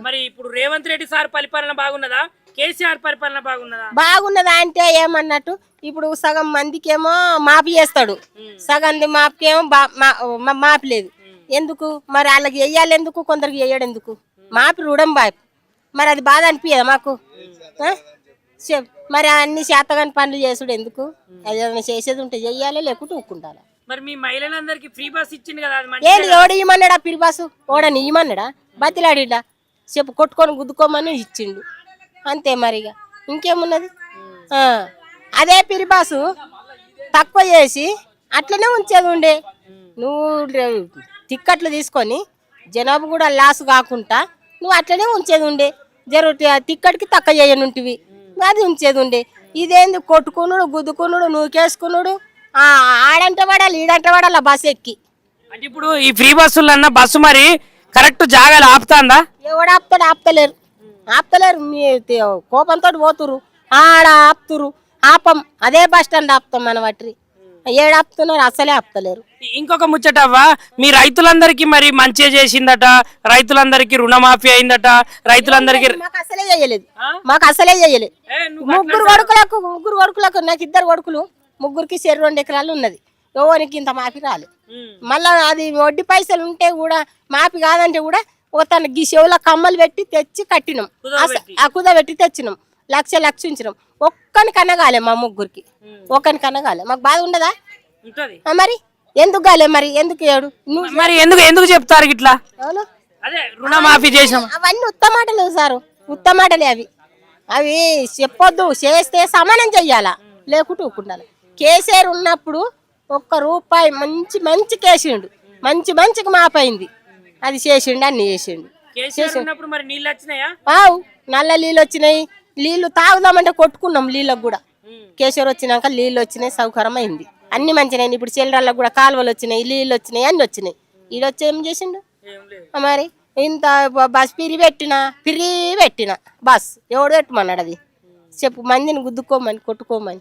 మరి ఇప్పుడు రేవంత్ రెడ్డి సార్ పరిపాలన బాగున్నదా, కేసీఆర్ పరిపాలన బాగున్నదా? బాగున్నదా అంటే ఏమన్నట్టు ఇప్పుడు సగం మందికేమో మాఫీ చేస్తాడు, సగం మాఫీకేమో మాఫీ లేదు. ఎందుకు మరి వాళ్ళకి వెయ్యాలి ఎందుకు, కొందరికి వేయడు ఎందుకు? మాఫీ రుణం బాయ్, మరి అది బాధ అనిపించదా మాకు? మరి అన్ని శాతగాని పనులు చేసుడు ఎందుకు? ఏదైనా చేసేది ఉంటే చెయ్యాలి, లేకుంటే ఊక్కుంటారా? మరి మీ మహిళలందరికి ఫ్రీ బస్ ఇచ్చింది కదా, ఏంటి ఎవడు ఇవ్వమన్నాడా? Free bus ఓడని ఇవ్వమన్నాడా? బతిలాడిడా? చెప్పు కొట్టుకొని గుద్దుకోమని ఇచ్చిండు అంతే. మరిగా ఇంకేమున్నది? అదే ఫ్రీ బస్సు తక్కువ చేసి అట్లనే ఉంచేది ఉండే. నువ్వు టిక్కెట్లు తీసుకొని జనాభా కూడా లాస్ కాకుండా నువ్వు అట్లనే ఉంచేది ఉండే. టిక్కెట్కి తక్కువ చేయనుంటివి, అది ఉంచేది ఉండే. ఇదేంది కొట్టుకున్నాడు, గుద్దుకున్నాడు, నూకేసుకున్నాడు. ఆడంటే పడాలి, ఈడంటే పడాలి బస్సు ఎక్కి. అంటే ఇప్పుడు ఈ ఫ్రీ బస్సులన్న బస్సు మరి కరెక్ట్ జాగాలు ఆపుతాందా? ఎవడు ఆపుతాడు? ఆపుతలేరు, ఆపుతలేరు. మీ కోపంతో పోతురు, ఆడ ఆపుతురు. ఆపం, అదే బస్ స్టాండ్ ఆపుతాం మన వాటి. ఏడు ఆపుతున్నారు, అసలే ఆపుతలేరు. ఇంకొక ముచ్చటవ్వా, మీ రైతులందరికీ మరి మంచిగా చేసిందట, రైతులందరికీ రుణమాఫీ అయిందట, రైతులందరికీ మాకు అసలే చేయలేదు, మాకు అసలే చేయలేదు. ముగ్గురు కొడుకులకు నాకు 2 కొడుకులు, ముగ్గురికి 2 ఎకరాలు ఉన్నది. ఎవరికి ఇంత మాఫీ రాలేదు. మళ్ళా అది వడ్డీ పైసలు ఉంటే కూడా మాఫీ కాదంటే కూడా తన గీ చెవుల కమ్మలు పెట్టి తెచ్చి కట్టినాం, కుదబెట్టి తెచ్చినాం, లక్ష ఉంచినాం. ఒక్కని కనగాలే మా ముగ్గురికి, ఒక్కని కనగాలే. మాకు బాధ ఉండదా? మరి ఎందుకు కాలే? మరి ఎందుకు ఏడు? మరి ఎందుకు చెప్తారు ఇట్లా? రుణమాఫీ చేసినాం అవన్నీ ఉత్తమాటలు సారు, ఉత్తమాటలే అవి. అవి చెప్పొద్దు, చేస్తే సమానం చెయ్యాలా, లేకుంటే ఊకుండాలి. కేసీఆర్ ఉన్నప్పుడు 1 రూపాయి మంచి కేసిండు, మంచికి మాపైంది. అది చేసిండు, అన్ని చేసిండు. ఆవు నల్ల నీళ్ళు వచ్చినాయి, నీళ్లు తాగుదామంటే కొట్టుకున్నాం. నీళ్ళకు కూడా కేసీఆర్ వచ్చినాక నీళ్ళు వచ్చినాయి, సౌకర్యం అయింది, అన్ని మంచినాయి. ఇప్పుడు చెల్లెళ్ళకు కూడా కాలువలు వచ్చినాయి, నీళ్ళు వచ్చినాయి, అన్ని వచ్చినాయి. ఈడొచ్చి ఏం చేసిండు? మరి ఇంత బస్ ఫ్రీ పెట్టిన బస్ ఎవడు పెట్టమన్నాడు? అది చెప్పు, మందిని గుద్దుకోమని కొట్టుకోమని.